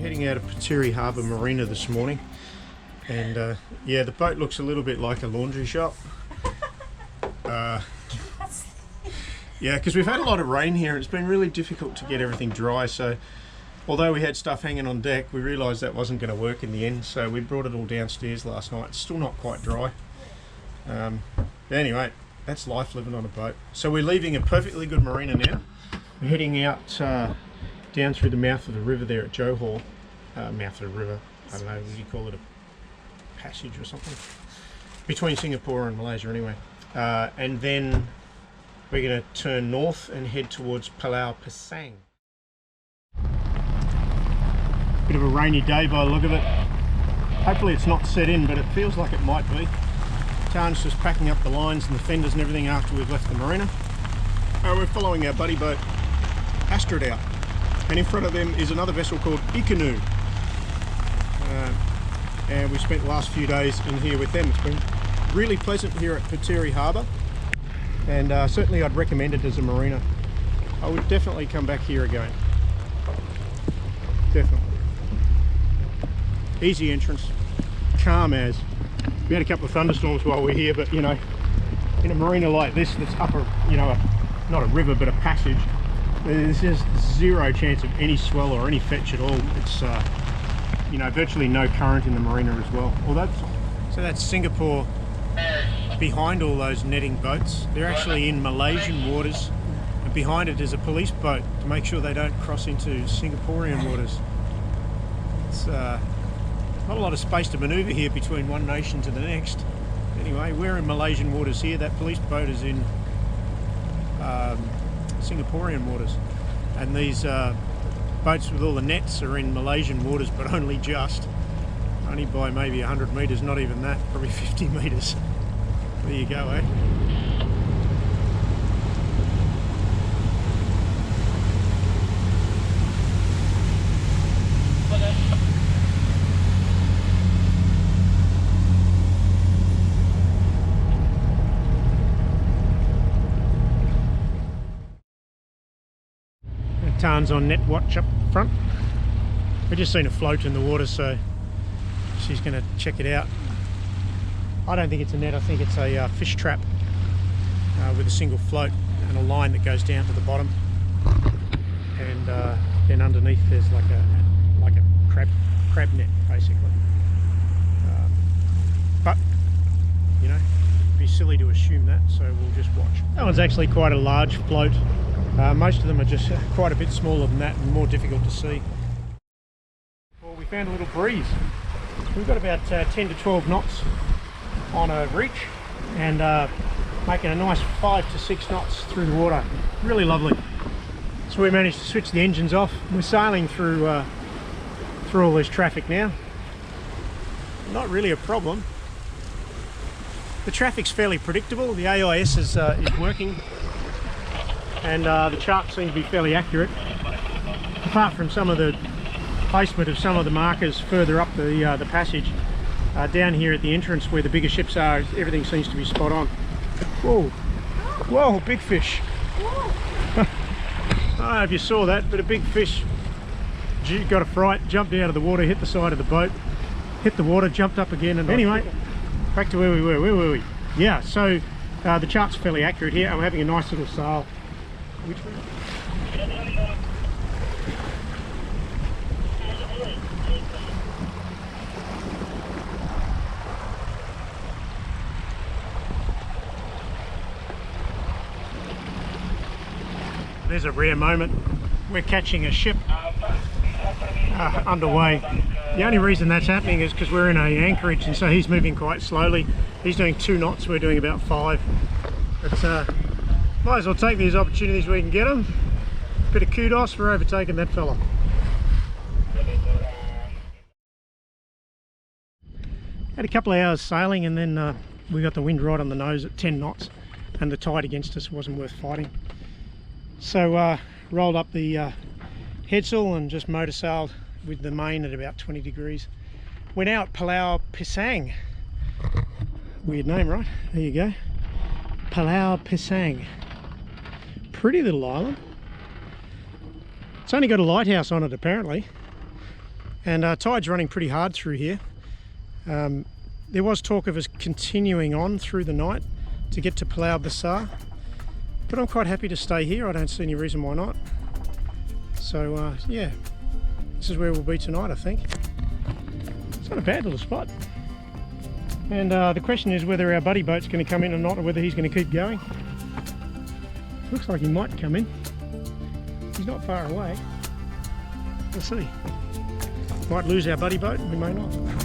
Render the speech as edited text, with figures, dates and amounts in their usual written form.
We're heading out of Puteri Harbour Marina this morning, and yeah, the boat looks a little bit like a laundry shop. Yeah, because we've had a lot of rain here and it's been really difficult to get everything dry, so although we had stuff hanging on deck, we realised that wasn't going to work in the end, so we brought it all downstairs last night. It's still not quite dry. But anyway, that's life living on a boat. So we're leaving a perfectly good marina now. We're heading out down through the mouth of the river there at Johor. Mouth of the river, I don't know, would you call it a passage or something? Between Singapore and Malaysia anyway. And then we're going to turn north and head towards Pulau Pisang. Bit of a rainy day by the look of it. Hopefully it's not set in, but it feels like it might be. Tan's just packing up the lines and the fenders and everything after we've left the marina. We're following our buddy boat Astrid out, and in front of them is another vessel called E58. And we spent the last few days in here with them. It's been really pleasant here at Puteri Harbour, and certainly I'd recommend it as a marina. I would definitely come back here again. Definitely. Easy entrance, calm as. We had a couple of thunderstorms while we're here, but you know, in a marina like this that's up a, you know, not a river but a passage, there's just zero chance of any swell or any fetch at all. It's you know, virtually no current in the marina as well. So that's Singapore behind all those netting boats. They're actually in Malaysian waters, and behind it is a police boat to make sure they don't cross into Singaporean waters. It's not a lot of space to manoeuvre here between one nation to the next. Anyway, we're in Malaysian waters here. That police boat is in Singaporean waters, and these boats with all the nets are in Malaysian waters, but only by maybe 100 metres, not even that, probably 50 metres. There you go, eh? Tan's on net watch up front. We've just seen a float in the water, so she's going to check it out. I don't think it's a net, I think it's a fish trap with a single float and a line that goes down to the bottom, and then underneath there's like a crab net basically. But you know, it'd be silly to assume that, so we'll just watch. That one's actually quite a large float. Most of them are just quite a bit smaller than that and more difficult to see. Well, we found a little breeze. We've got about 10 to 12 knots on a reach, and making a nice 5 to 6 knots through the water. Really lovely. So we managed to switch the engines off. We're sailing through all this traffic now. Not really a problem. The traffic's fairly predictable. The AIS is working, and the charts seem to be fairly accurate, apart from some of the placement of some of the markers further up the passage. Down here at the entrance where the bigger ships are, everything seems to be spot on. Whoa, whoa, big fish. I don't know if you saw that, but a big fish got a fright, jumped out of the water, hit the side of the boat, hit the water, jumped up again, and anyway, back to where we were. Where were we? Yeah, so the chart's fairly accurate here, and we're having a nice little sail. Which way? There's a rare moment. We're catching a ship underway. The only reason that's happening is because we're in a anchorage, and so he's moving quite slowly. He's doing 2 knots, we're doing about 5. But might as well take these opportunities we can get them. Bit of kudos for overtaking that fella. Had a couple of hours sailing, and then we got the wind right on the nose at 10 knots, and the tide against us wasn't worth fighting. So rolled up the headsail and just motor sailed with the main at about 20 degrees. We're now at Pulau Pisang. Weird name, right? There you go. Pulau Pisang. Pretty little island. It's only got a lighthouse on it apparently. And tide's running pretty hard through here. There was talk of us continuing on through the night to get to Pulau Pisang, but I'm quite happy to stay here. I don't see any reason why not. So yeah, this is where we'll be tonight, I think. It's not a bad little spot. And the question is whether our buddy boat's going to come in or not, or whether he's going to keep going. Looks like he might come in. He's not far away. We'll see. Might lose our buddy boat, we may not.